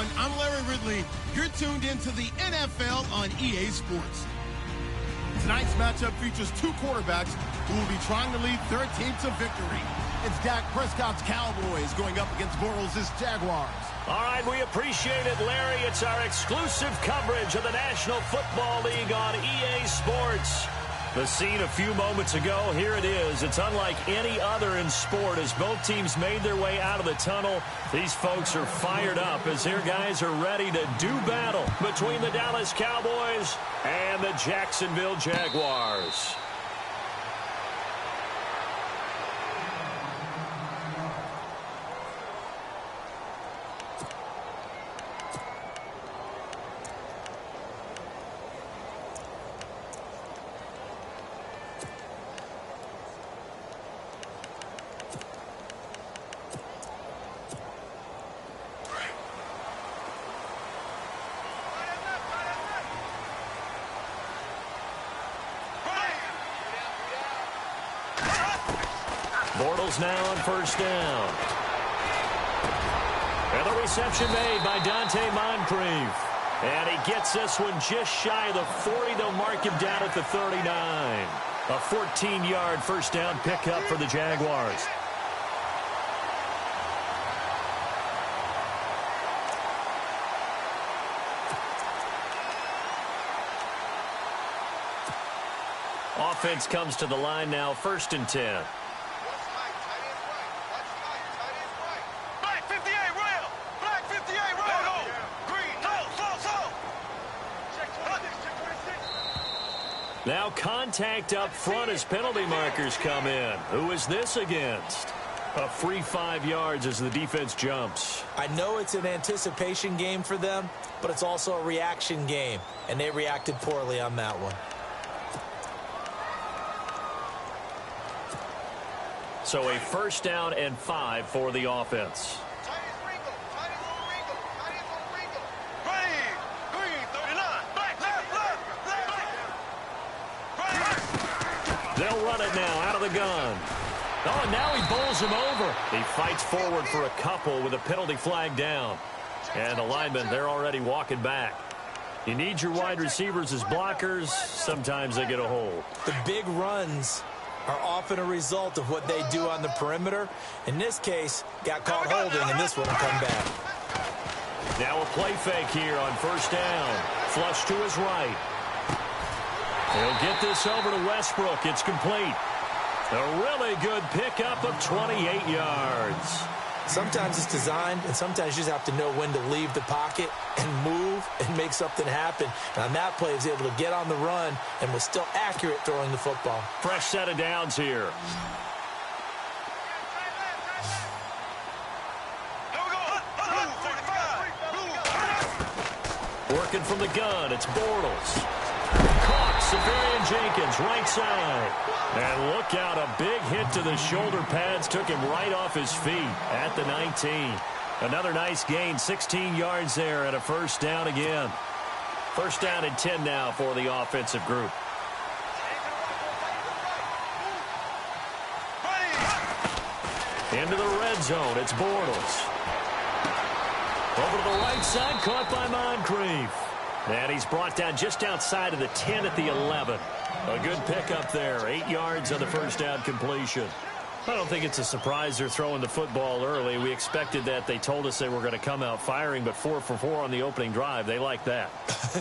everyone. I'm Larry Ridley. You're tuned into the NFL on EA Sports. Tonight's matchup features two quarterbacks who will be trying to lead their team to victory. It's Dak Prescott's Cowboys going up against Bortles' Jaguars. All right, we appreciate it, Larry. It's our exclusive coverage of the National Football League on EA Sports. The scene a few moments ago, here it is. It's unlike any other in sport as both teams made their way out of the tunnel. These folks are fired up as their guys are ready to do battle between the Dallas Cowboys and the Jacksonville Jaguars. Bortles now on first down. And the reception made by Dante Moncrief. And he gets this one just shy of the 40. They'll mark him down at the 39. A 14-yard first down pickup for the Jaguars. Offense comes to the line now, 1st and 10. Now contact up front as penalty markers come in. Who is this against? A free 5 yards as the defense jumps. I know it's an anticipation game for them, but it's also a reaction game, and they reacted poorly on that one. So a 1st down and 5 for the offense. They'll run it now out of the gun. Oh, and now he bowls him over. He fights forward for a couple with a penalty flag down. And the linemen, they're already walking back. You need your wide receivers as blockers. Sometimes they get a hold. The big runs are often a result of what they do on the perimeter. In this case, got caught holding, and this one will come back. Now a play fake here on 1st down. Flush to his right. He'll get this over to Westbrook. It's complete. A really good pickup of 28 yards. Sometimes it's designed, and sometimes you just have to know when to leave the pocket and move and make something happen. And on that play, he was able to get on the run and was still accurate throwing the football. Fresh set of downs here. Working from the gun, it's Bortles. Caught, Severian Jenkins, right side. And look out, a big hit to the shoulder pads took him right off his feet at the 19. Another nice gain, 16 yards there and a 1st down again. 1st down and 10 now for the offensive group. Into the red zone, it's Bortles. Over to the right side, caught by Moncrief. And he's brought down just outside of the 10 at the 11. A good pickup there, 8 yards on the 1st down completion. I don't think it's a surprise they're throwing the football early. We expected that. They told us they were going to come out firing, but 4 for 4 on the opening drive. They like that.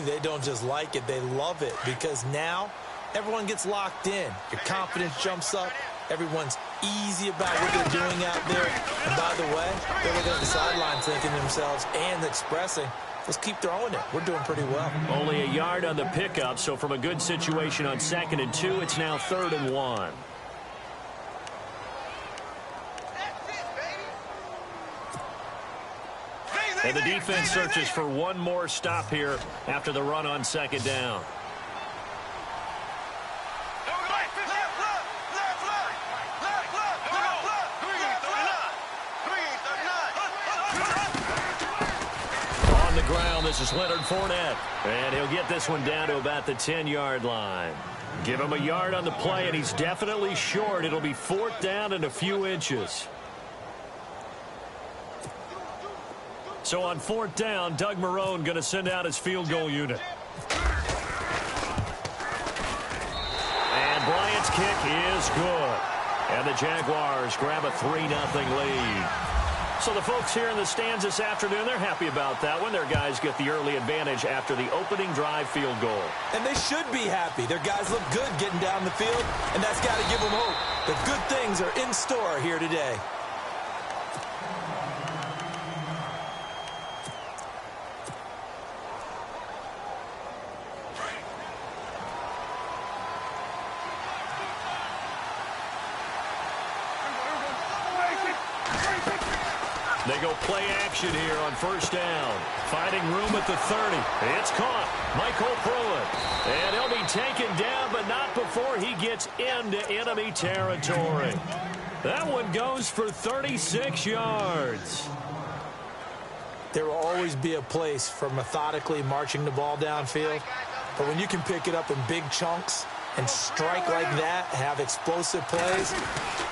They don't just like it, they love it, because now everyone gets locked in. Your confidence jumps up. Everyone's easy about what they're doing out there. And by the way, they're looking at the sidelines thinking to themselves and expressing, let's keep throwing it. We're doing pretty well. Only a yard on the pickup, so from a good situation on 2nd and 2, it's now 3rd and 1. And the defense searches for one more stop here after the run on 2nd down. On the ground, this is Leonard Fournette. And he'll get this one down to about the 10-yard line. Give him a yard on the play, and he's definitely short. It'll be 4th down and a few inches. So on 4th down, Doug Marrone going to send out his field goal unit. And Bryant's kick is good. And the Jaguars grab a 3-0 lead. So the folks here in the stands this afternoon, they're happy about that one. Their guys get the early advantage after the opening drive field goal. And they should be happy. Their guys look good getting down the field, and that's got to give them hope that good things are in store here today. They go play action here on 1st down. Finding room at the 30. It's caught. Michael Pruitt. And he'll be taken down, but not before he gets into enemy territory. That one goes for 36 yards. There will always be a place for methodically marching the ball downfield. But when you can pick it up in big chunks and strike like that, have explosive plays,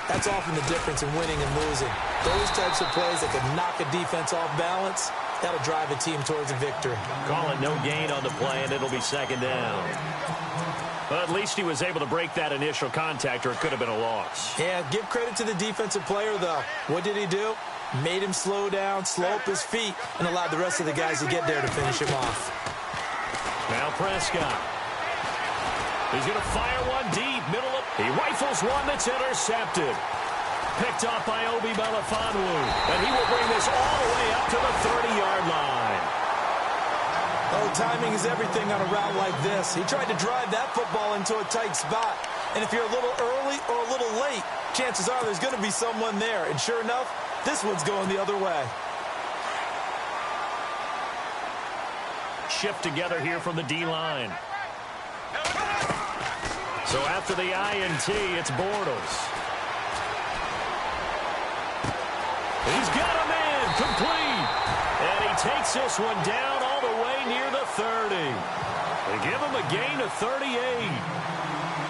that's often the difference in winning and losing. Those types of plays that can knock a defense off balance, that'll drive a team towards a victory. Call it no gain on the play, and it'll be 2nd down. But at least he was able to break that initial contact, or it could have been a loss. Yeah, give credit to the defensive player, though. What did he do? Made him slow down, slow up his feet, and allowed the rest of the guys to get there to finish him off. Now Prescott. He's going to fire one deep, middle of. He rifles one that's intercepted. Picked off by Obi Melifonwu. And he will bring this all the way up to the 30-yard line. Oh, timing is everything on a route like this. He tried to drive that football into a tight spot. And if you're a little early or a little late, chances are there's going to be someone there. And sure enough, this one's going the other way. Shift together here from the D-line. So after the INT, it's Bortles. He's got him in, complete. And he takes this one down all the way near the 30. They give him a gain of 38.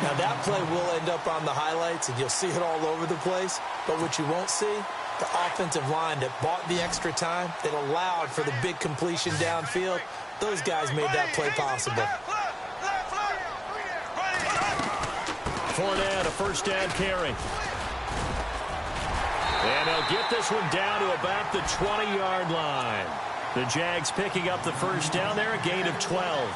Now that play will end up on the highlights, and you'll see it all over the place. But what you won't see, the offensive line that bought the extra time, that allowed for the big completion downfield, those guys made that play possible. Fournette, a 1st down carry. And they'll get this one down to about the 20-yard line. The Jags picking up the 1st down there, a gain of 12.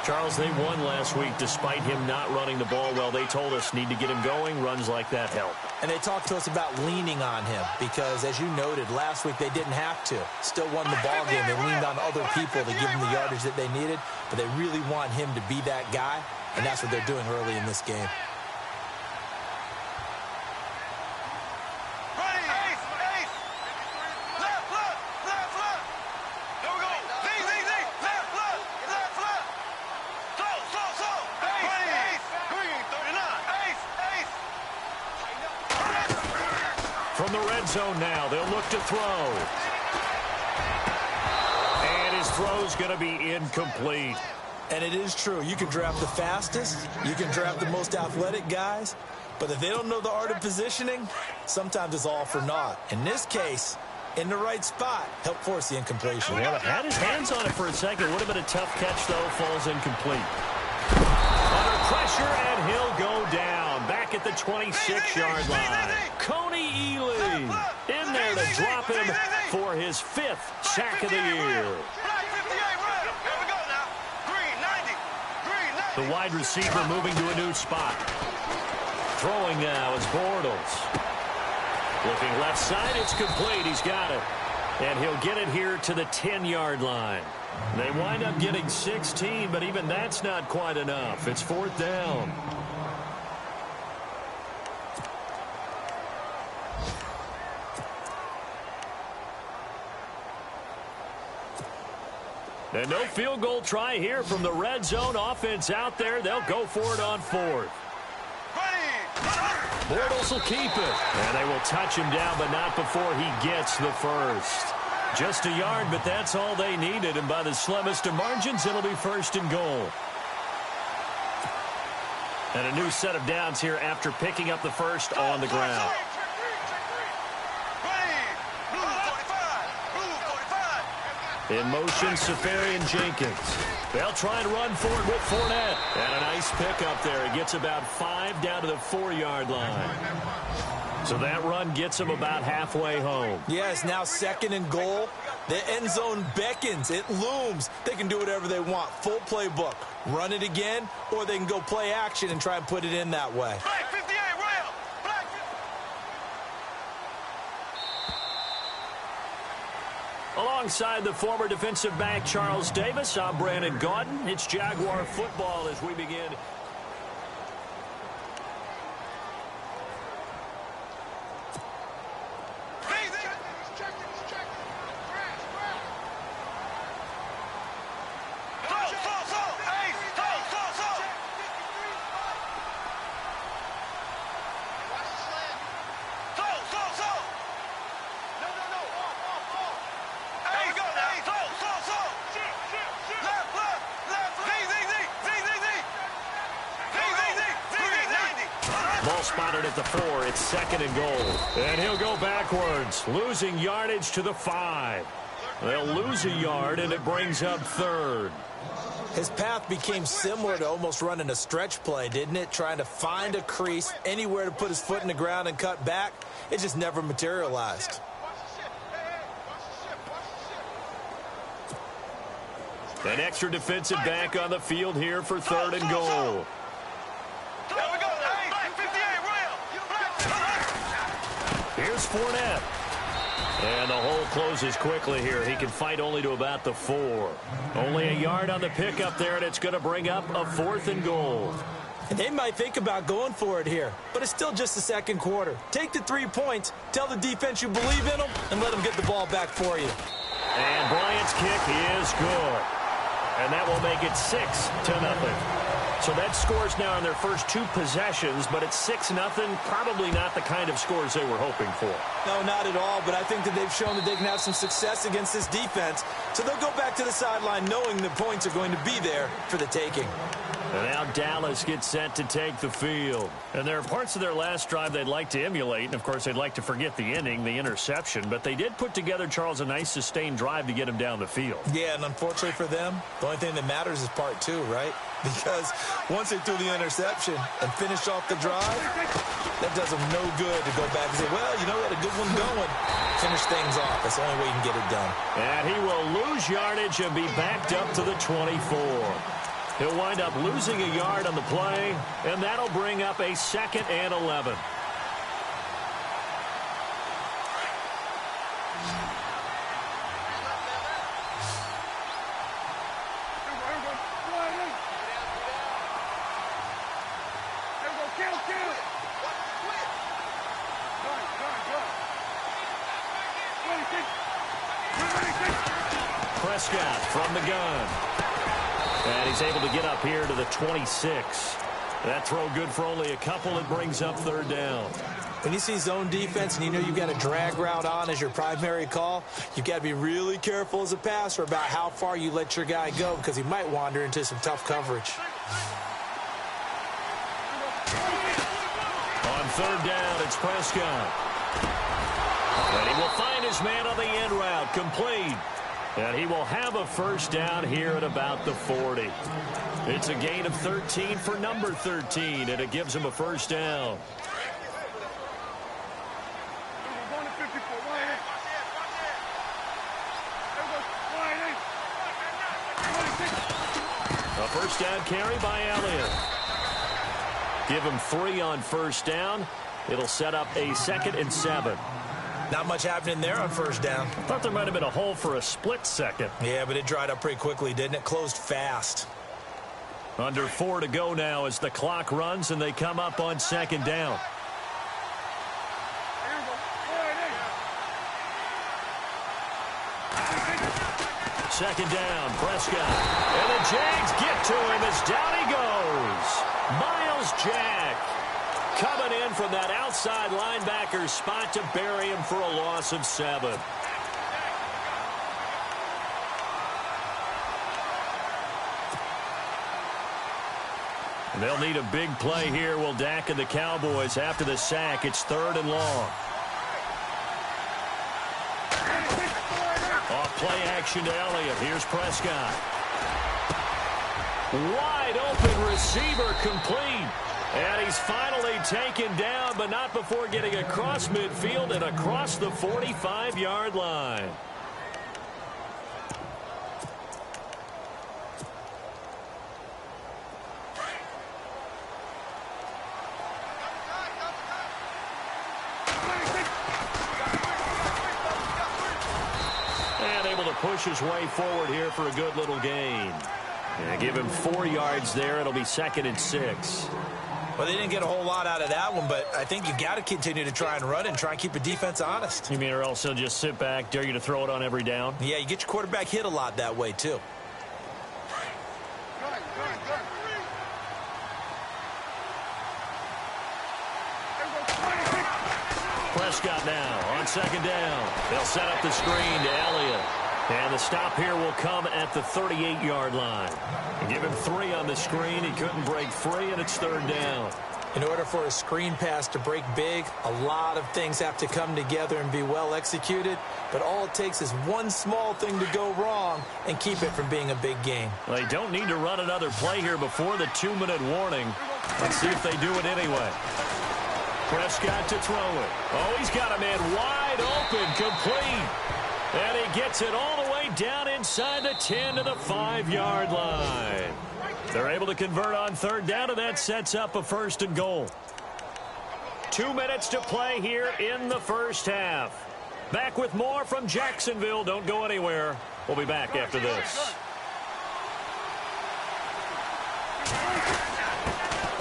Charles, they won last week despite him not running the ball well. They told us need to get him going. Runs like that help. And they talked to us about leaning on him because, as you noted, last week they didn't have to. Still won the ball game. They leaned on other people to give them the yardage that they needed, but they really want him to be that guy, and that's what they're doing early in this game. From the red zone now, they'll look to throw. And his throw's going to be incomplete. And it is true. You can draft the fastest. You can draft the most athletic guys. But if they don't know the art of positioning, sometimes it's all for naught. In this case, in the right spot, help force the incompletion. Yeah, had his hands on it for a second. Would have been a tough catch, though. Falls incomplete. Under pressure, and he'll go down. Back at the 26-yard line. Coney Ely in there to drop him for his 5th sack of the year. The wide receiver moving to a new spot. Throwing now is Bortles. Looking left side, it's complete. He's got it. And he'll get it here to the 10-yard line. They wind up getting 16, but even that's not quite enough. It's 4th down. And no field goal try here from the red zone. Offense out there. They'll go for it on 4th. Bortles will keep it. And they will touch him down, but not before he gets the first. Just a yard, but that's all they needed. And by the slimmest of margins, it'll be 1st and goal. And a new set of downs here after picking up the first on the ground. In motion, Safarian Jenkins. They'll try and run for it with Fournette. And a nice pickup there. He gets about 5 down to the 4-yard line. So that run gets him about halfway home. Yes, now 2nd and goal. The end zone beckons. It looms. They can do whatever they want. Full playbook. Run it again, or they can go play action and try and put it in that way. Black 58, Royal. Black 50. Alongside the former defensive back Charles Davis, I'm Brandon Gaudin. It's Jaguar football as we begin. Ball spotted at the 4. It's 2nd and goal. And he'll go backwards, losing yardage to the 5. They'll lose a yard, and it brings up 3rd. His path became similar to almost running a stretch play, didn't it? Trying to find a crease, anywhere to put his foot in the ground and cut back. It just never materialized. An extra defensive back on the field here for 3rd and goal. Here's Fournette. And the hole closes quickly here. He can fight only to about the 4. Only a yard on the pickup there, and it's going to bring up a 4th and goal. And they might think about going for it here, but it's still just the 2nd quarter. Take the 3 points, tell the defense you believe in them, and let them get the ball back for you. And Bryant's kick is good. And that will make it 6-0. So that scores now in their first 2 possessions, but it's 6-0. Probably not the kind of scores they were hoping for. No, not at all, but I think that they've shown that they can have some success against this defense. So they'll go back to the sideline knowing the points are going to be there for the taking. And now Dallas gets set to take the field. And there are parts of their last drive they'd like to emulate. And, of course, they'd like to forget the inning, the interception. But they did put together, Charles, a nice sustained drive to get him down the field. Yeah, and unfortunately for them, the only thing that matters is part 2, right? Because once they threw the interception and finished off the drive, that does them no good to go back and say, well, you know, we had a good one going. Finish things off. That's the only way you can get it done. And he will lose yardage and be backed up to the 24. He'll wind up losing a yard on the play, and that'll bring up a 2nd and 11. Prescott from the gun. And he's able to get up here to the 26. That throw good for only a couple. It brings up 3rd down. When you see zone defense and you know you've got a drag route on as your primary call, you've got to be really careful as a passer about how far you let your guy go because he might wander into some tough coverage. On 3rd down, it's Prescott. And he will find his man on the end route, complete. And he will have a 1st down here at about the 40. It's a gain of 13 for number 13, and it gives him a 1st down. A 1st down carry by Elliott. Give him 3 on 1st down. It'll set up a 2nd and 7. Not much happening there on 1st down. I thought there might have been a hole for a split second. Yeah, but it dried up pretty quickly, didn't it? Closed fast. Under 4 to go now as the clock runs and they come up on 2nd down. Second down, Prescott. And the Jags get to him as down he goes. Miles Jack coming in from that outside linebacker spot to bury him for a loss of 7. They'll need a big play here. Will Dak and the Cowboys after the sack. It's 3rd and long. Off play action to Elliott. Here's Prescott. Wide open receiver complete. And he's finally taken down, but not before getting across midfield and across the 45-yard line. And able to push his way forward here for a good little gain. And give him 4 yards there. It'll be 2nd and 6. Well, they didn't get a whole lot out of that one, but I think you've got to continue to try and run and try and keep the defense honest. You mean or else he'll just sit back, dare you to throw it on every down? Yeah, you get your quarterback hit a lot that way, too. Prescott now on 2nd down. They'll set up the screen to Elliott. And the stop here will come at the 38-yard line. And give him 3 on the screen. He couldn't break free, and it's 3rd down. In order for a screen pass to break big, a lot of things have to come together and be well executed. But all it takes is one small thing to go wrong and keep it from being a big gain. Well, they don't need to run another play here before the 2-minute warning. Let's see if they do it anyway. Prescott to throw it. Oh, he's got a man wide open, complete. And he gets it all the way down inside the 10 to the 5-yard line. They're able to convert on 3rd down, and that sets up a 1st and goal. 2 minutes to play here in the first half. Back with more from Jacksonville. Don't go anywhere. We'll be back after this.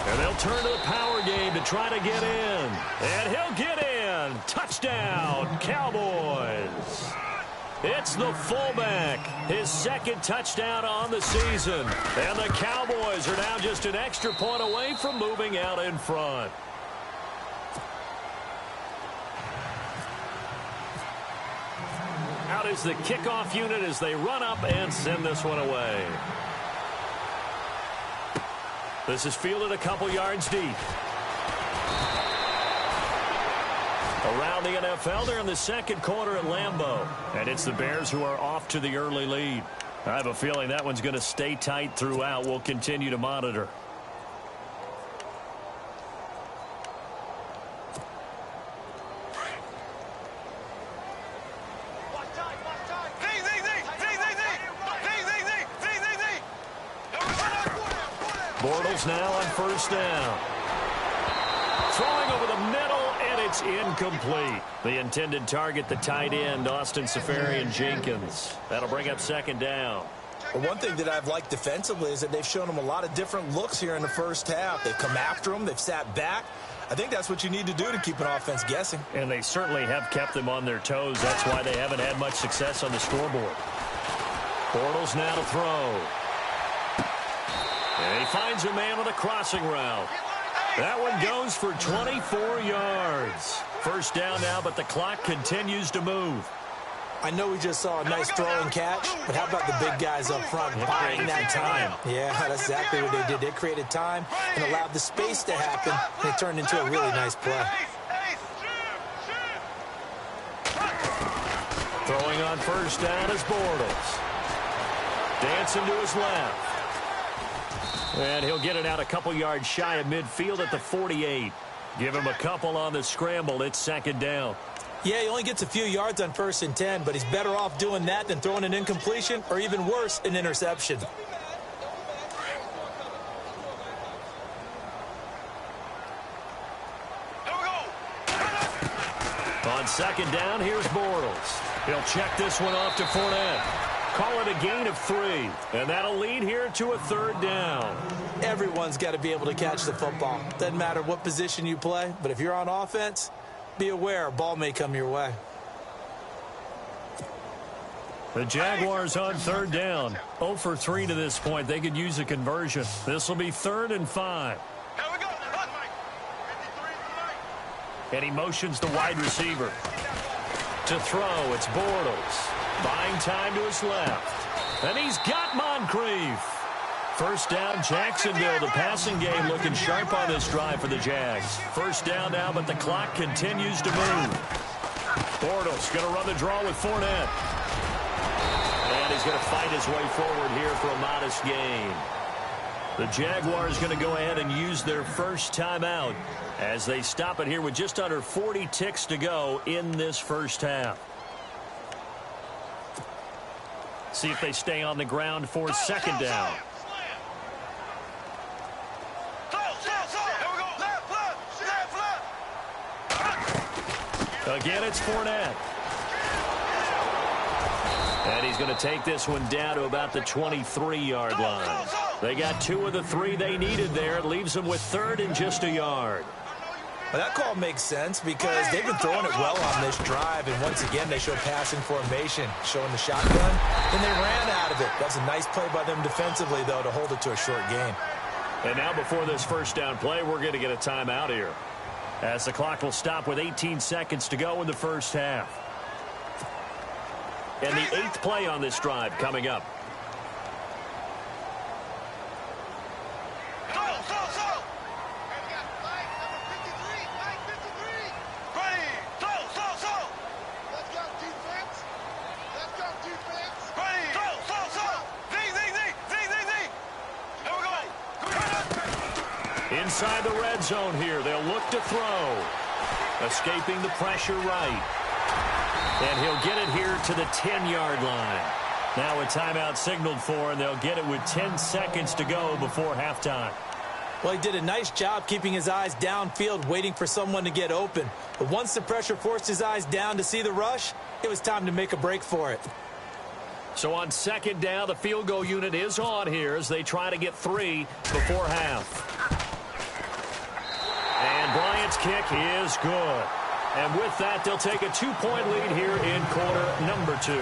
And they'll turn to the power game to try to get in. And he'll get in. Touchdown, Cowboys. It's the fullback, his 2nd touchdown on the season. And the Cowboys are now just an extra point away from moving out in front. Out is the kickoff unit as they run up and send this one away. This is fielded a couple yards deep. Around the NFL, they're in the 2nd quarter at Lambeau. And it's the Bears who are off to the early lead. I have a feeling that one's going to stay tight throughout. We'll continue to monitor. Bortles now on 1st down. Throwing over the middle. It's incomplete. The intended target, the tight end, Austin Seferian-Jenkins. That'll bring up 2nd down. Well, one thing that I've liked defensively is that they've shown them a lot of different looks here in the first half. They've come after them. They've sat back. I think that's what you need to do to keep an offense guessing. And they certainly have kept them on their toes. That's why they haven't had much success on the scoreboard. Bortles now to throw. And he finds a man with a crossing route. That one goes for 24 yards. 1st down now, but the clock continues to move. I know we just saw a nice throw and catch, but how about the big guys up front buying that time? Yeah, that's exactly what they did. They created time and allowed the space to happen, and it turned into a really nice play. Throwing on 1st down is Bortles. Dancing to his left. And he'll get it out a couple yards shy of midfield at the 48. Give him a couple on the scramble. It's 2nd down. Yeah, he only gets a few yards on 1st and 10, but he's better off doing that than throwing an incompletion or even worse, an interception. On 2nd down, here's Bortles. He'll check this one off to Fournette. Call it a gain of 3, and that'll lead here to a 3rd down. Everyone's got to be able to catch the football. Doesn't matter what position you play, but if you're on offense, be aware a ball may come your way. The Jaguars on 3rd down. 0 for 3 to this point. They could use a conversion. This will be 3rd and 5. And he motions the wide receiver. To throw, it's Bortles. Buying time to his left. And he's got Moncrief. 1st down, Jacksonville. The passing game looking sharp on this drive for the Jags. 1st down now, but the clock continues to move. Bortles going to run the draw with Fournette. And he's going to fight his way forward here for a modest gain. The Jaguars going to go ahead and use their first timeout as they stop it here with just under 40 ticks to go in this first half. See if they stay on the ground for second down. Again, it's Fournette. And he's going to take this one down to about the 23-yard line. They got 2 of the 3 they needed there. It leaves them with third and just a yard. Well, that call makes sense because they've been throwing it well on this drive, and once again they show passing formation, showing the shotgun, and they ran out of it. That's a nice play by them defensively, though, to hold it to a short gain. And now before this first down play, we're going to get a timeout here, as the clock will stop with 18 seconds to go in the first half. And the 8th play on this drive coming up. Inside the red zone here, they'll look to throw. Escaping the pressure right. And he'll get it here to the 10-yard line. Now a timeout signaled for, and they'll get it with 10 seconds to go before halftime. Well, he did a nice job keeping his eyes downfield, waiting for someone to get open. But once the pressure forced his eyes down to see the rush, it was time to make a break for it. So on second down, the field goal unit is on here as they try to get 3 before half. And Bryant's kick is good. And with that, they'll take a 2-point lead here in quarter number 2.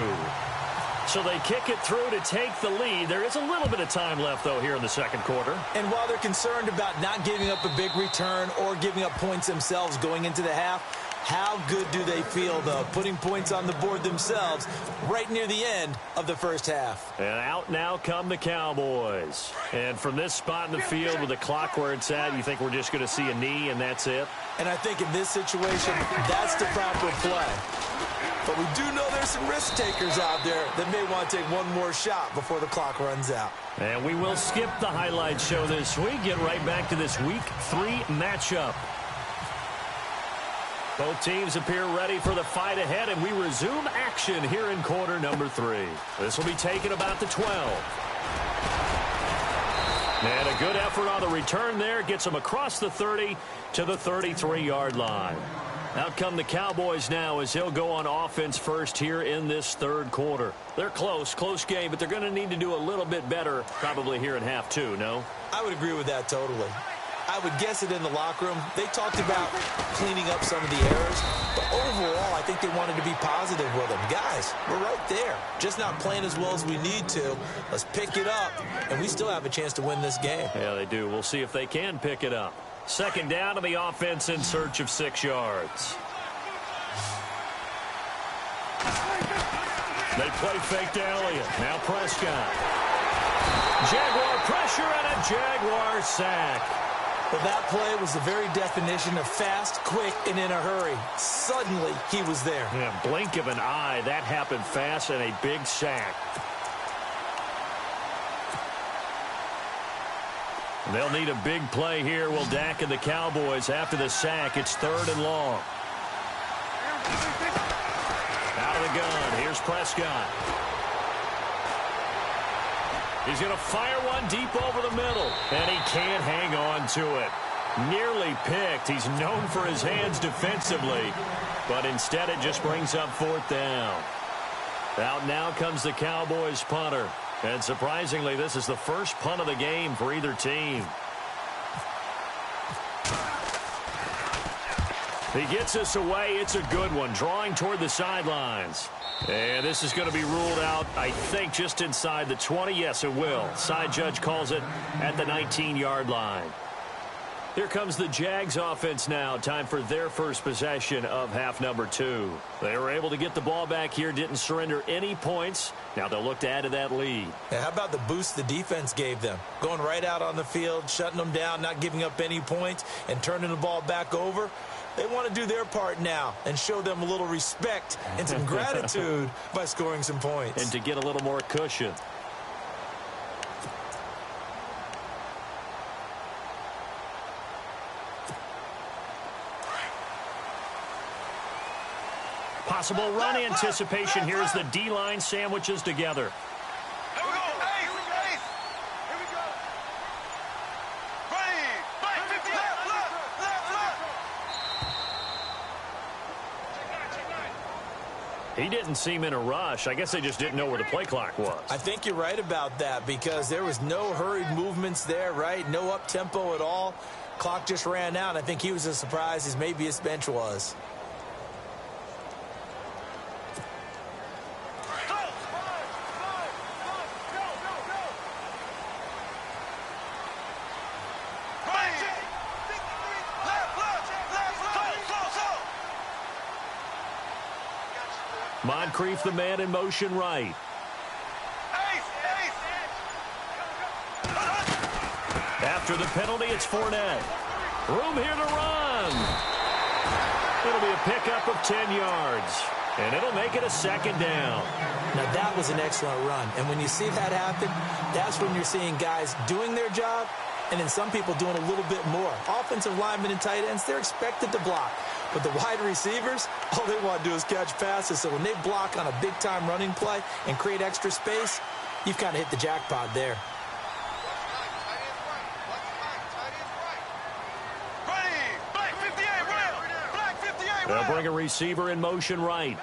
So they kick it through to take the lead. There is a little bit of time left, though, here in the second quarter. And while they're concerned about not giving up a big return or giving up points themselves going into the half, how good do they feel, though, putting points on the board themselves right near the end of the first half? And out now come the Cowboys. And from this spot in the field with the clock where it's at, you think we're just going to see a knee and that's it? And I think in this situation, that's the proper play. But we do know there's some risk takers out there that may want to take one more shot before the clock runs out. And we will skip the highlight show this week. Get right back to this Week 3 matchup. Both teams appear ready for the fight ahead, and we resume action here in quarter number 3. This will be taken about the 12. And a good effort on the return there. Gets them across the 30 to the 33-yard line. Out come the Cowboys now as he'll go on offense first here in this third quarter. They're close game, but they're going to need to do a little bit better probably here in half 2, no? I would agree with that totally. I would guess it in the locker room. They talked about cleaning up some of the errors, but overall, I think they wanted to be positive with them. Guys, we're right there. Just not playing as well as we need to. Let's pick it up, and we still have a chance to win this game. Yeah, they do. We'll see if they can pick it up. Second down to the offense in search of 6 yards. They play fake to Elliott. Now Prescott. Jaguar pressure and a Jaguar sack. Well, that play was the very definition of fast, quick, and in a hurry. Suddenly, he was there. Yeah, blink of an eye. That happened fast and a big sack. They'll need a big play here. Will Dak and the Cowboys after the sack. It's 3rd and long. Out of the gun. Here's Prescott. He's going to fire one deep over the middle, and he can't hang on to it. Nearly picked. He's known for his hands defensively, but instead it just brings up 4th down. Out now comes the Cowboys punter, and surprisingly, this is the first punt of the game for either team. He gets us away. It's a good one, drawing toward the sidelines. And this is going to be ruled out, I think, just inside the 20. Yes, it will. Side judge calls it at the 19-yard line. Here comes the Jags offense now. Time for their first possession of half number 2. They were able to get the ball back here, didn't surrender any points. Now they'll look to add to that lead. Yeah, how about the boost the defense gave them? Going right out on the field, shutting them down, not giving up any points, and turning the ball back over. They want to do their part now and show them a little respect and some gratitude by scoring some points. And to get a little more cushion. Possible run anticipation here as the D-line sandwiches together. Here we go. Ace. Here we go. Ready. Right. 50. Left. He didn't seem in a rush. I guess they just didn't know where the play clock was. I think you're right about that because there was no hurried movements there, right? No up-tempo at all. Clock just ran out. I think he was as surprised as maybe his bench was. Moncrief, the man in motion right. After the penalty, it's Fournette. Room here to run. It'll be a pickup of 10 yards. And it'll make it a second down. Now, that was an excellent run. And when you see that happen, that's when you're seeing guys doing their job and then some people doing a little bit more. Offensive linemen and tight ends, they're expected to block. But the wide receivers, all they want to do is catch passes. So when they block on a big-time running play and create extra space, you've kind of hit the jackpot there. They'll bring a receiver in motion right.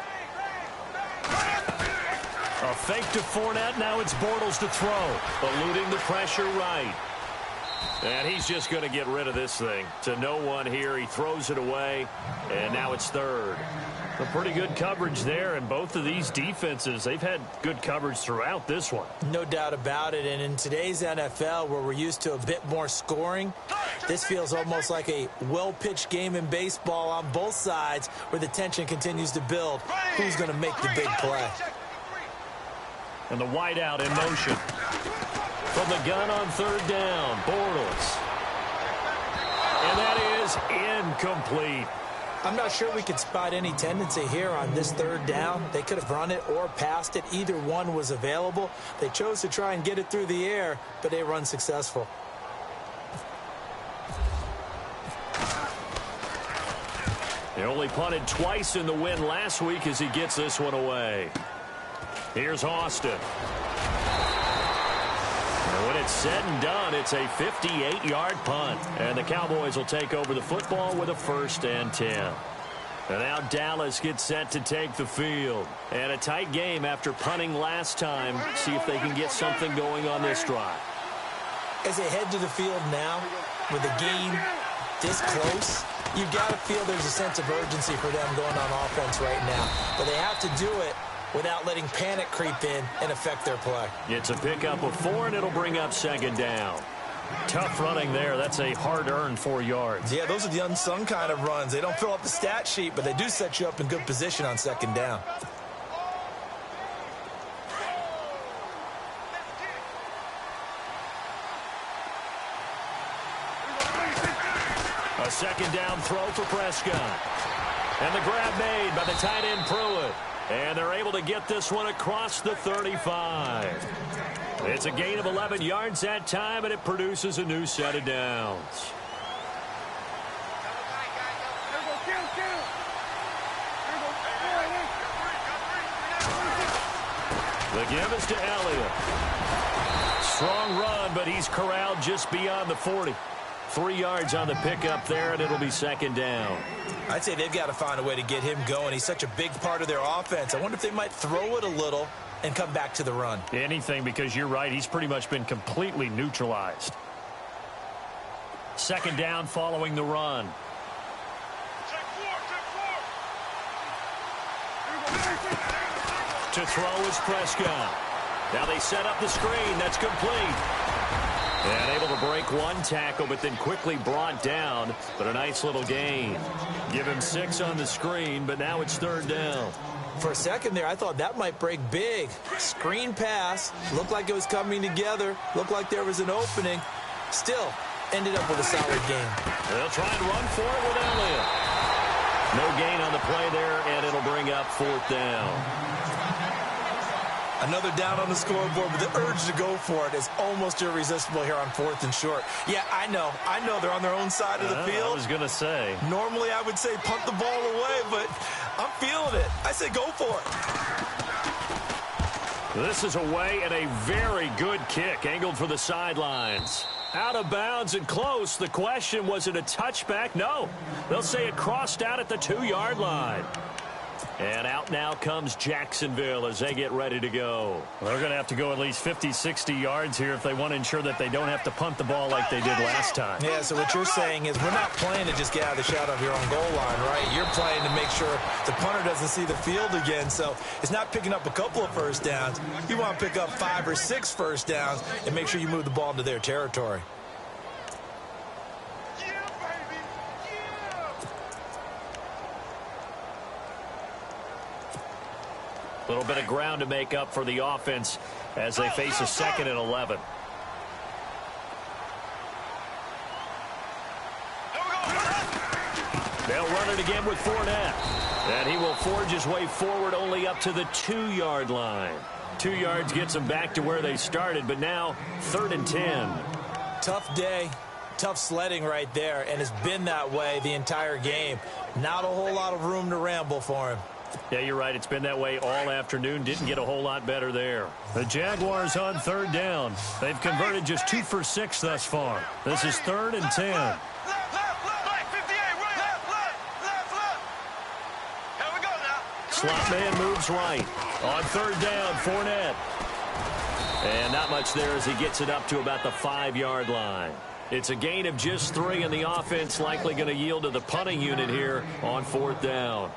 A fake to Fournette. Now it's Bortles to throw. Eluding the pressure right. And he's just going to get rid of this thing. To no one here. He throws it away. And now it's third. A pretty good coverage there. And both of these defenses, they've had good coverage throughout this one. No doubt about it. And in today's NFL, where we're used to a bit more scoring, this feels almost like a well-pitched game in baseball on both sides where the tension continues to build. Who's going to make the big play? And the wideout in motion. From the gun on third down, Bortles. And that is incomplete. I'm not sure we could spot any tendency here on this third down. They could have run it or passed it. Either one was available. They chose to try and get it through the air, but they run successful. They only punted twice in the win last week as he gets this one away. Here's Austin. And when it's said and done, it's a 58-yard punt. And the Cowboys will take over the football with a 1st and 10. And now Dallas gets set to take the field. And a tight game after punting last time. See if they can get something going on this drive. As they head to the field now, with the game this close, you've got to feel there's a sense of urgency for them going on offense right now. But they have to do it without letting panic creep in and affect their play. It's a pickup of 4, and it'll bring up 2nd down. Tough running there. That's a hard-earned 4 yards. Yeah, those are the unsung kind of runs. They don't fill up the stat sheet, but they do set you up in good position on 2nd down. A 2nd down throw for Prescott. And the grab made by the tight end Pruitt. And they're able to get this one across the 35. It's a gain of 11 yards that time, and it produces a new set of downs. The give is to Elliott. Strong run, but he's corralled just beyond the 40. 3 yards on the pickup there, and it'll be 2nd down. I'd say they've got to find a way to get him going. He's such a big part of their offense. I wonder if they might throw it a little and come back to the run. Anything, because you're right. He's pretty much been completely neutralized. 2nd down following the run. To throw is Prescott. Now they set up the screen. That's complete. And able to break one tackle, but then quickly brought down. But a nice little gain. Give him 6 on the screen, but now it's 3rd down. For a second there, I thought that might break big. Screen pass. Looked like it was coming together. Looked like there was an opening. Still ended up with a solid game. They'll try and run for it with Elliott. No gain on the play there, and it'll bring up 4th down. Another down on the scoreboard, but the urge to go for it is almost irresistible here on 4th and short. Yeah, I know they're on their own side of the field. I was going to say. Normally I would say punt the ball away, but I'm feeling it. I say go for it. This is away and a very good kick, angled for the sidelines. Out of bounds and close. The question, was it a touchback? No. They'll say it crossed out at the 2-yard line. And out now comes Jacksonville as they get ready to go. Well, they're going to have to go at least 50, 60 yards here if they want to ensure that they don't have to punt the ball like they did last time. Yeah, so what you're saying is we're not playing to just get out of the shadow of your own goal line, right? You're playing to make sure the punter doesn't see the field again. So it's not picking up a couple of first downs. You want to pick up 5 or 6 first downs and make sure you move the ball into their territory. A little bit of ground to make up for the offense as they face a 2nd and 11. They'll run it again with Fournette. And he will forge his way forward only up to the 2-yard line. 2 yards gets them back to where they started, but now 3rd and 10. Tough day, tough sledding right there, and it's been that way the entire game. Not a whole lot of room to ramble for him. Yeah, you're right. It's been that way all afternoon. Didn't get a whole lot better there. The Jaguars on 3rd down. They've converted just 2 for 6 thus far. This is 3rd and 10. Slot man moves right. On 3rd down, Fournette. And not much there as he gets it up to about the 5-yard line. It's a gain of just 3, and the offense likely going to yield to the punting unit here on 4th down.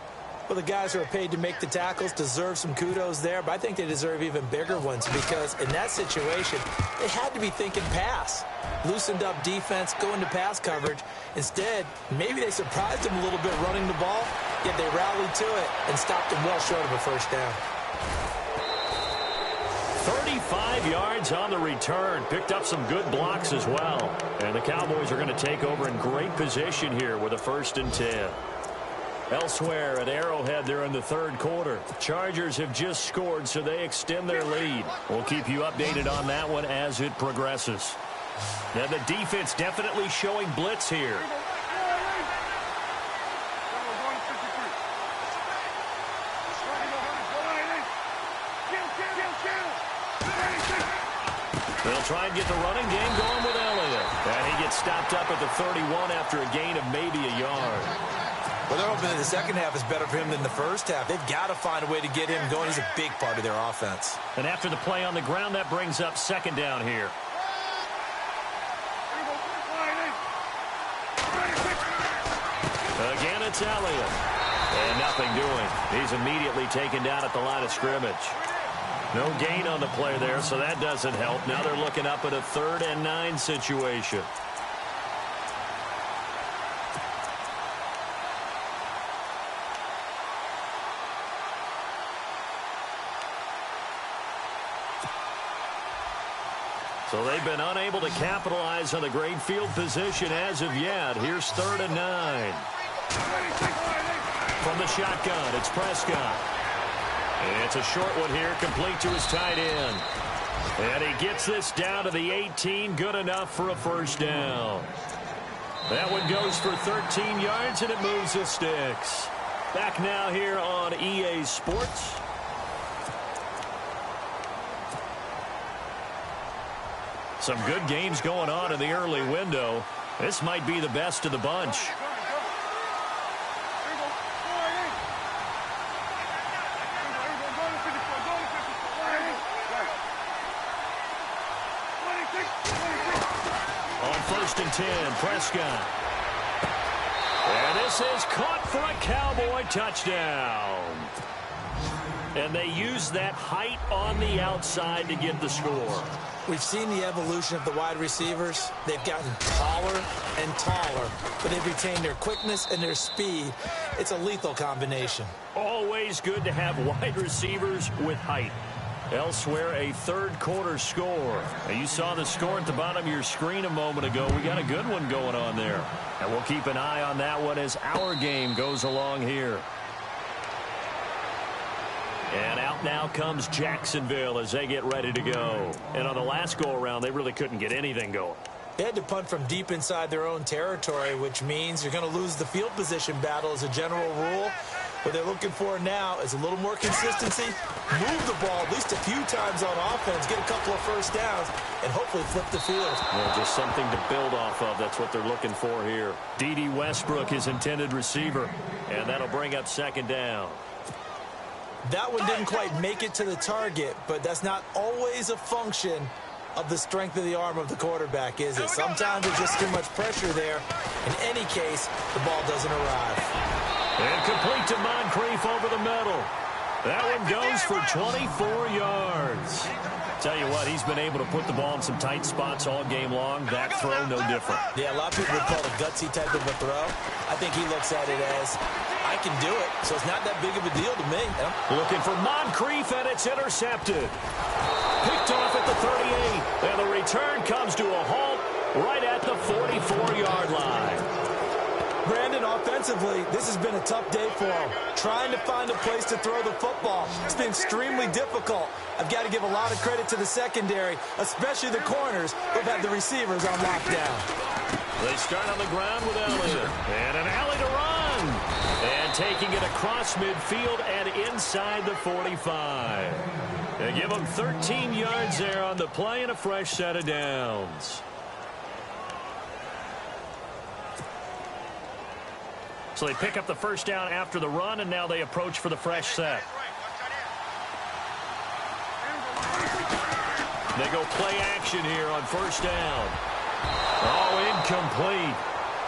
Well, the guys who are paid to make the tackles deserve some kudos there, but I think they deserve even bigger ones because in that situation, they had to be thinking pass. Loosened up defense, go into pass coverage. Instead, maybe they surprised them a little bit running the ball, yet they rallied to it and stopped them well short of a first down. 35 yards on the return. Picked up some good blocks as well. And the Cowboys are going to take over in great position here with a 1st and 10. Elsewhere at Arrowhead, they're in the 3rd quarter. Chargers have just scored, so they extend their lead. We'll keep you updated on that one as it progresses. And the defense definitely showing blitz here. They'll try and get the running game going with Elliott. And he gets stopped up at the 31 after a gain of maybe a yard. Well, they're hoping that the second half is better for him than the first half. They've got to find a way to get him going. He's a big part of their offense. And after the play on the ground, that brings up 2nd down here. Again, it's Elliott. And nothing doing. He's immediately taken down at the line of scrimmage. No gain on the play there, so that doesn't help. Now they're looking up at a 3rd and 9 situation. So they've been unable to capitalize on the great field position as of yet. Here's 3rd and 9. From the shotgun, it's Prescott. And it's a short one here, complete to his tight end. And he gets this down to the 18, good enough for a 1st down. That one goes for 13 yards, and it moves the sticks. Back now here on EA Sports. Some good games going on in the early window. This might be the best of the bunch. On 1st and 10, Prescott. And this is caught for a Cowboy touchdown. And they use that height on the outside to get the score. We've seen the evolution of the wide receivers. They've gotten taller and taller, but they've retained their quickness and their speed. It's a lethal combination. Always good to have wide receivers with height. Elsewhere, a third quarter score. Now, you saw the score at the bottom of your screen a moment ago. We got a good one going on there. And we'll keep an eye on that one as our game goes along here. And out now comes Jacksonville as they get ready to go. And on the last go-around, they really couldn't get anything going. They had to punt from deep inside their own territory, which means you're going to lose the field position battle as a general rule. What they're looking for now is a little more consistency, move the ball at least a few times on offense, get a couple of first downs, and hopefully flip the field. Yeah, just something to build off of. That's what they're looking for here. D.D. Westbrook, his intended receiver, and that'll bring up second down. That one didn't quite make it to the target, but that's not always a function of the strength of the arm of the quarterback, is it? Sometimes there's just too much pressure there. In any case, the ball doesn't arrive. And complete to Moncrief over the middle. That one goes for 24 yards. Tell you what, he's been able to put the ball in some tight spots all game long. That throw, no different. Yeah, a lot of people would call it a gutsy type of a throw. I think he looks at it as, I can do it, so it's not that big of a deal to me. Looking for Moncrief, and it's intercepted. Picked off at the 38, and the return comes to a halt right at the 44-yard line. Brandon, offensively, this has been a tough day for him. Trying to find a place to throw the football. It's been extremely difficult. I've got to give a lot of credit to the secondary, especially the corners who've had the receivers on lockdown. They start on the ground with Elliott. And an alley to run. And taking it across midfield and inside the 45. They give them 13 yards there on the play and a fresh set of downs. So they pick up the first down after the run, and now they approach for the fresh set. They go play action here on first down. Oh, incomplete.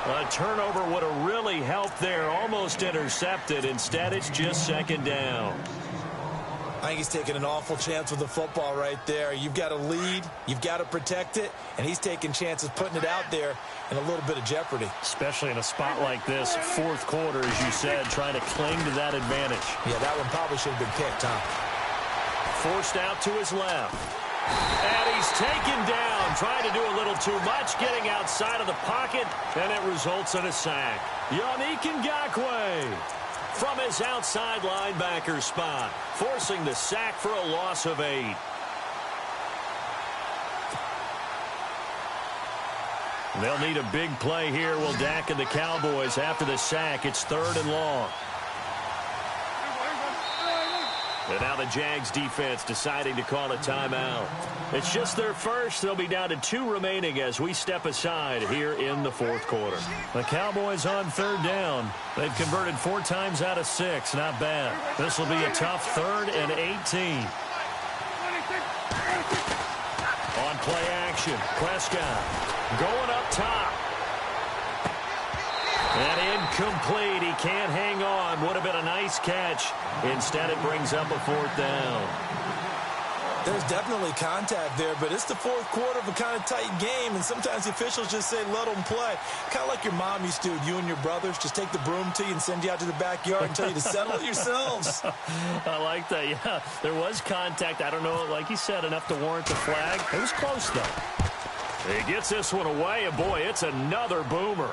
A turnover would have really helped there. Almost intercepted. Instead, it's just second down. I think he's taking an awful chance with the football right there. You've got to lead, you've got to protect it, and he's taking chances putting it out there in a little bit of jeopardy. Especially in a spot like this, fourth quarter, as you said, trying to cling to that advantage. Yeah, that one probably should have been picked, huh? Forced out to his left. And he's taken down, trying to do a little too much, getting outside of the pocket, and it results in a sack. Yannick Ngakoue from his outside linebacker spot, forcing the sack for a loss of 8. They'll need a big play here, will Dak and the Cowboys. After the sack, it's 3rd and long. And now the Jags defense deciding to call a timeout. It's just their first. They'll be down to 2 remaining as we step aside here in the fourth quarter. The Cowboys on 3rd down. They've converted 4 times out of 6. Not bad. This will be a tough 3rd and 18. On play action, Prescott going up top. And incomplete. He can't hang on. Would have been a nice catch. Instead, it brings up a 4th down. There's definitely contact there, but it's the fourth quarter of a kind of tight game, and sometimes the officials just say, let them play. Kind of like your mom used to, you and your brothers, just take the broom to you and send you out to the backyard and tell you to settle it yourselves. I like that, yeah. There was contact. I don't know, like you said, enough to warrant the flag. It was close, though. He gets this one away, and boy, it's another boomer.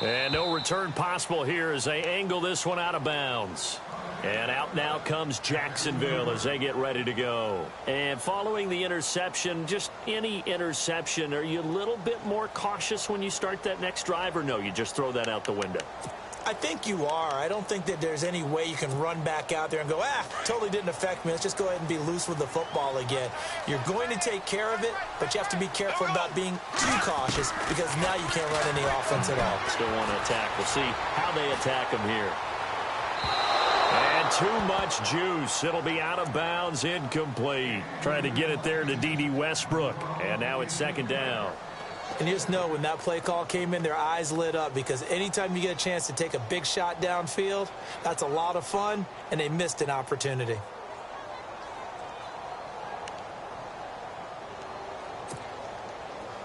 And no return possible here as they angle this one out of bounds. And out now comes Jacksonville as they get ready to go. And following the interception, just any interception, are you a little bit more cautious when you start that next drive, or no, you just throw that out the window? I think you are. I don't think that there's any way you can run back out there and go, totally didn't affect me. Let's just go ahead and be loose with the football again. You're going to take care of it, but you have to be careful about being too cautious because now you can't run any offense at all. Still want to attack. We'll see how they attack them here. And too much juice. It'll be out of bounds, incomplete. Trying to get it there to D.D. Westbrook. And now it's 2nd down. And you just know when that play call came in, their eyes lit up because anytime you get a chance to take a big shot downfield, that's a lot of fun, and they missed an opportunity.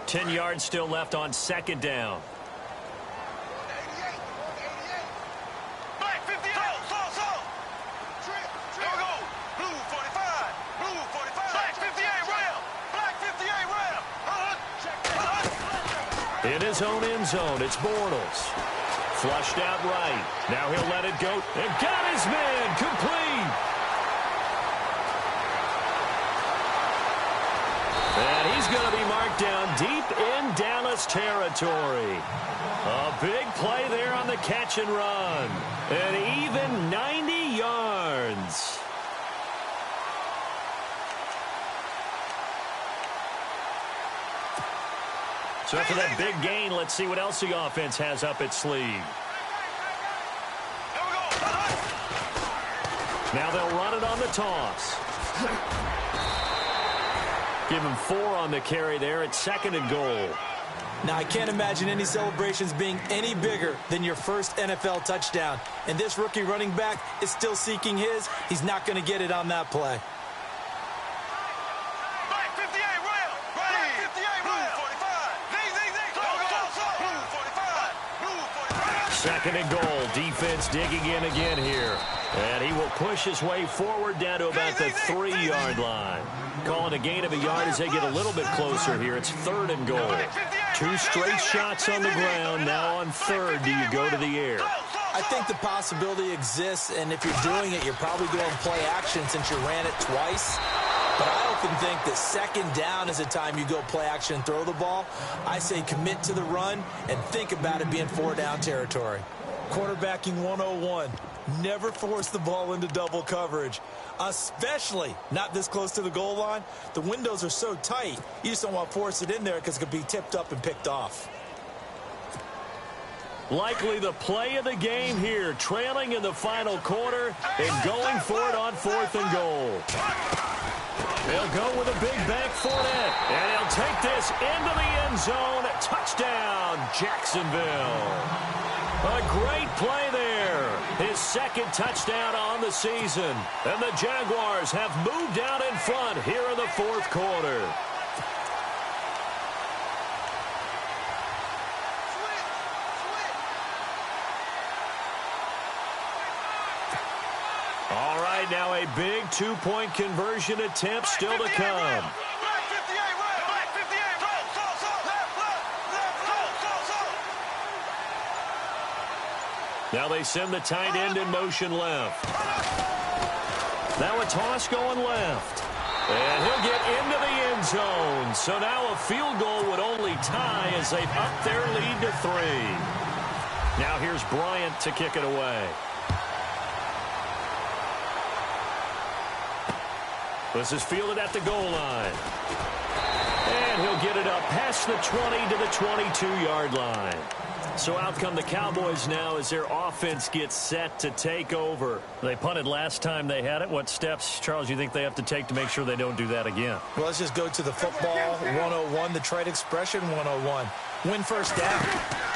Ten yards still left on 2nd down. Black 50 out. So. There we go. Blue 45. Blue 45. In his own end zone, it's Bortles. Flushed out right. Now he'll let it go. And got his man complete. And he's going to be marked down deep in Dallas territory. A big play there on the catch and run. An even 90 yards. So after that big gain, let's see what else the offense has up its sleeve. Now they'll run it on the toss. Give him 4 on the carry there. It's 2nd and goal. Now, I can't imagine any celebrations being any bigger than your first NFL touchdown. And this rookie running back is still seeking his. He's not going to get it on that play. Second and goal. Defense digging in again here. And he will push his way forward down to about the 3-yard line. Calling a gain of a yard as they get a little bit closer here. It's 3rd and goal. 2 straight shots on the ground. Now on 3rd, do you go to the air? I think the possibility exists, and if you're doing it, you're probably going play action since you ran it twice. But I often think that 2nd down is the time you go play action and throw the ball. I say commit to the run and think about it being 4-down territory. Quarterbacking 101. Never force the ball into double coverage, especially not this close to the goal line. The windows are so tight, you just don't want to force it in there because it could be tipped up and picked off. Likely the play of the game here, trailing in the final quarter and going for it on 4th and goal. They'll go with a big back Fournette, and he'll take this into the end zone. Touchdown, Jacksonville. A great play there. His 2nd touchdown on the season. And the Jaguars have moved out in front here in the 4th quarter. All right, now a big 2-point conversion attempt still to come. Now they send the tight end in motion left. Now a toss going left. And he'll get into the end zone. So now a field goal would only tie as they've upped their lead to 3. Now here's Bryant to kick it away. This is fielded at the goal line. And he'll get it up past the 20 to the 22-yard line. So out come the Cowboys now as their offense gets set to take over. They punted last time they had it. What steps, Charles, you think they have to take to make sure they don't do that again? Well, let's just go to the football 101, the trade expression 101. Win first down.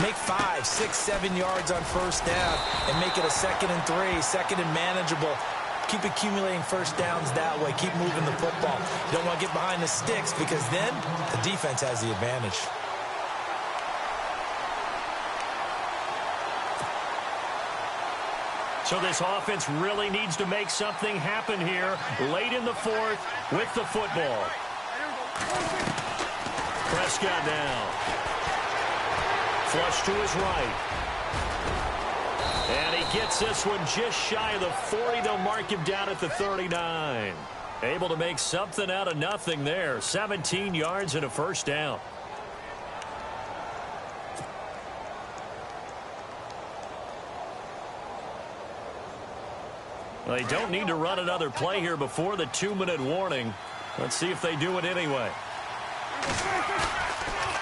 Make 5, 6, 7 yards on first down and make it a 2nd and 3, 2nd and manageable. Keep accumulating first downs that way. Keep moving the football. You don't want to get behind the sticks because then the defense has the advantage. So this offense really needs to make something happen here late in the 4th with the football. Prescott now. Flush to his right. And he gets this one just shy of the 40. They'll mark him down at the 39. Able to make something out of nothing there. 17 yards and a first down. Well, they don't need to run another play here before the 2-minute warning. Let's see if they do it anyway.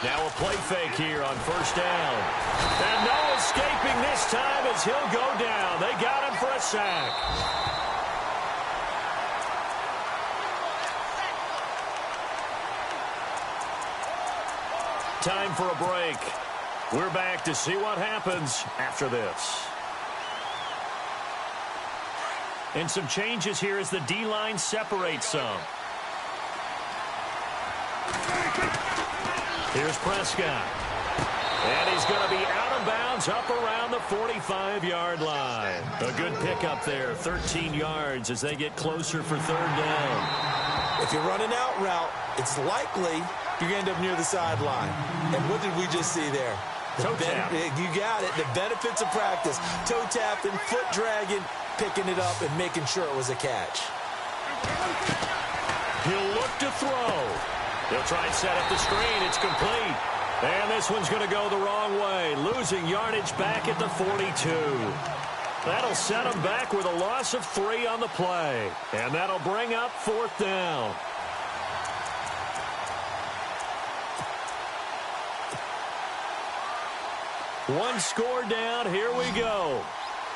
Now a play fake here on first down. And no escaping this time as he'll go down. They got him for a sack. Time for a break. We're back to see what happens after this. And some changes here as the D-line separates some. Here's Prescott. And he's going to be out of bounds up around the 45-yard line. A good pickup there, 13 yards as they get closer for 3rd down. If you're running out route, it's likely you're going to end up near the sideline. And what did we just see there? Toe tap. You got it. The benefits of practice. Toe tapping, foot dragging, picking it up, and making sure it was a catch. He'll look to throw. He'll try and set up the screen. It's complete. And this one's going to go the wrong way, losing yardage back at the 42. That'll set him back with a loss of 3 on the play. And that'll bring up 4th down. One score down. Here we go.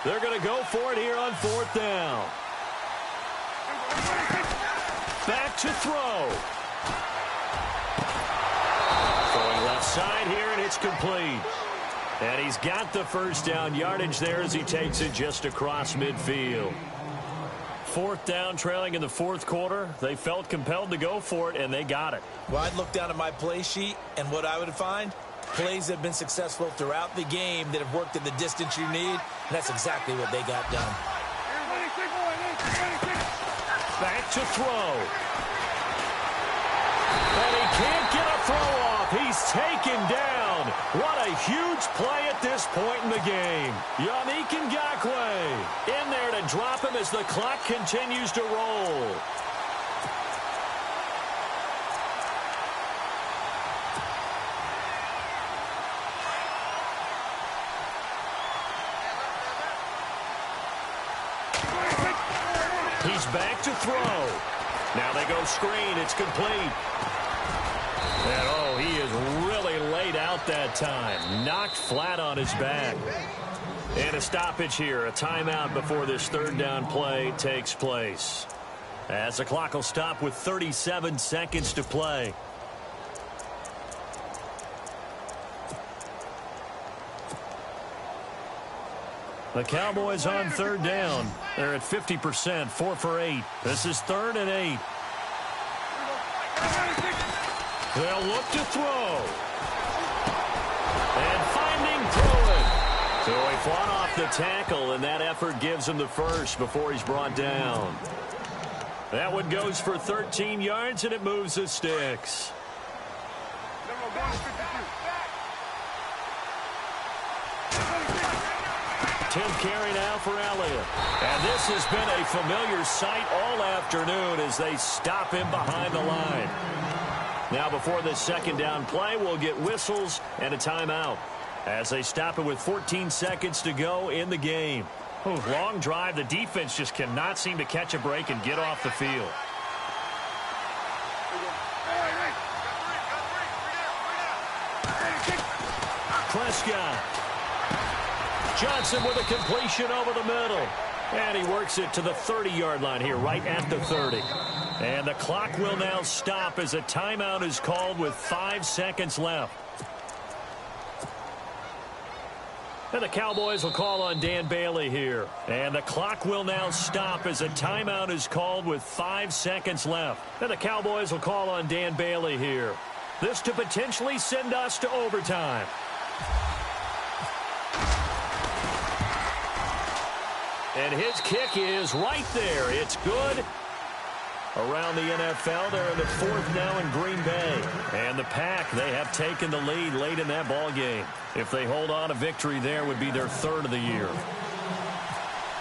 They're going to go for it here on 4th down. Back to throw. Throwing left side here, and it's complete. And he's got the first down yardage there as he takes it just across midfield. 4th down, trailing in the 4th quarter. They felt compelled to go for it, and they got it. Well, I'd look down at my play sheet, and what I would find, plays that have been successful throughout the game that have worked in the distance you need, and that's exactly what they got done. Back to throw. And he can't get a throw off. He's taken down. What a huge play at this point in the game. Yannick Ngakoue in there to drop him as the clock continues to roll. He's back to throw. Now they go screen. It's complete. And, oh, he is really laid out that time. Knocked flat on his back. And a stoppage here. A timeout before this 3rd down play takes place. As the clock will stop with 37 seconds to play. The Cowboys on 3rd down. They're at 50%, 4 for 8. This is 3rd and 8. They'll look to throw. And finding throwing. So he fought off the tackle, and that effort gives him the first before he's brought down. That one goes for 13 yards, and it moves the sticks. 10th carry now for Elliott. And this has been a familiar sight all afternoon as they stop him behind the line. Now before this 2nd down play, we'll get whistles and a timeout as they stop it with 14 seconds to go in the game. Ooh, long drive. The defense just cannot seem to catch a break and get off the field. Prescott. Johnson with a completion over the middle. And he works it to the 30-yard line here, right at the 30. And the clock will now stop as a timeout is called with 5 seconds left. And the Cowboys will call on Dan Bailey here. And the clock will now stop as a timeout is called with 5 seconds left. And the Cowboys will call on Dan Bailey here. This to potentially send us to overtime. And his kick is right there. It's good. Around the NFL, they're in the 4th now in Green Bay. And the Pack, they have taken the lead late in that ball game. If they hold on, a victory there would be their 3rd of the year.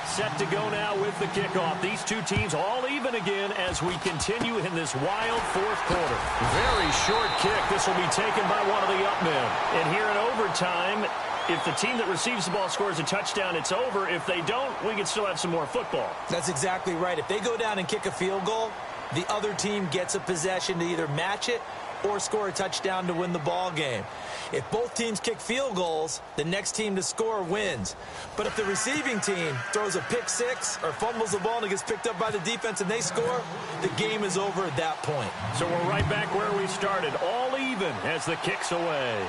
Set to go now with the kickoff. These two teams all even again as we continue in this wild 4th quarter. Very short kick. This will be taken by one of the up men. And here in overtime, if the team that receives the ball scores a touchdown, it's over. If they don't, we can still have some more football. That's exactly right. If they go down and kick a field goal, the other team gets a possession to either match it or score a touchdown to win the ball game. If both teams kick field goals, the next team to score wins. But if the receiving team throws a pick six or fumbles the ball and it gets picked up by the defense and they score, the game is over at that point. So we're right back where we started, all even as the kick's away.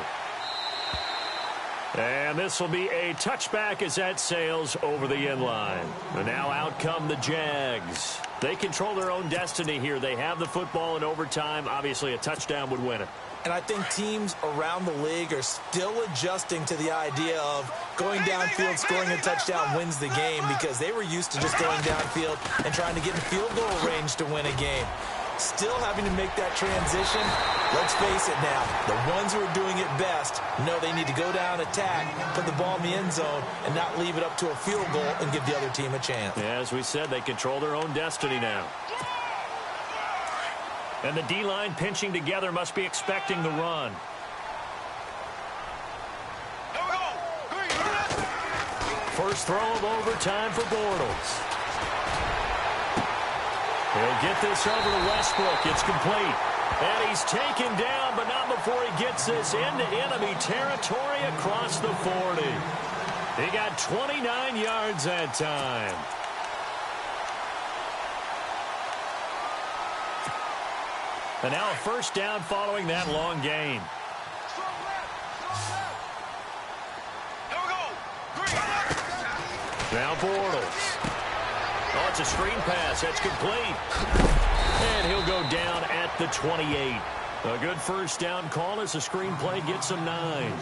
And this will be a touchback as that sails over the end line. And now out come the Jags. They control their own destiny here. They have the football in overtime. Obviously, a touchdown would win it. And I think teams around the league are still adjusting to the idea of going downfield, scoring a touchdown wins the game, because they were used to just going downfield and trying to get in field goal range to win a game. Still having to make that transition. Let's face it now, the ones who are doing it best know they need to go down, attack, put the ball in the end zone, and not leave it up to a field goal and give the other team a chance. Yeah, as we said, they control their own destiny now. And the D-line pinching together must be expecting the run. First throw of overtime for Bortles. He'll get this over to Westbrook. It's complete. And he's taken down, but not before he gets this into enemy territory across the 40. He got 29 yards that time. And now a first down following that long gain. Now Bortles. Oh, it's a screen pass. That's complete. And he'll go down at the 28. A good first down call as the screen play gets him 9.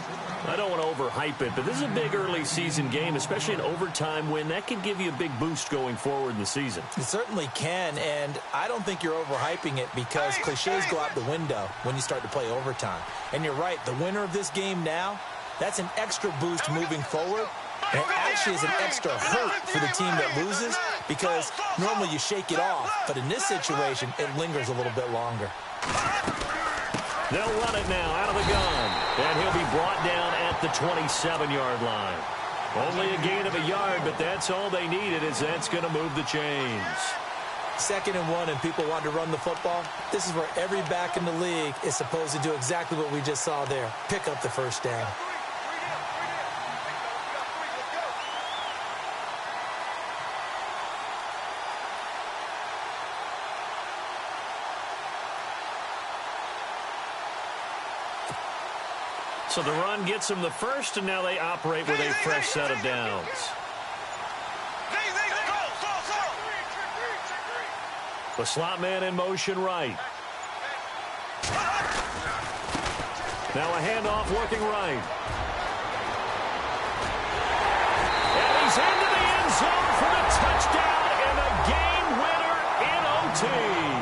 I don't want to overhype it, but this is a big early season game, especially an overtime win. That can give you a big boost going forward in the season. It certainly can, and I don't think you're overhyping it because cliches go out the window when you start to play overtime. And you're right, the winner of this game now, that's an extra boost moving forward. And it actually is an extra hurt for the team that loses because normally you shake it off. But in this situation, it lingers a little bit longer. They'll run it now out of the gun. And he'll be brought down at the 27-yard line. Only a gain of a yard, but that's all they needed as that's going to move the chains. 2nd and 1 and people want to run the football. This is where every back in the league is supposed to do exactly what we just saw there. Pick up the first down. So the run gets them the first, and now they operate with a fresh set of downs. The slot man in motion right. Now a handoff looking right. And he's into the end zone for the touchdown and a game winner in OT.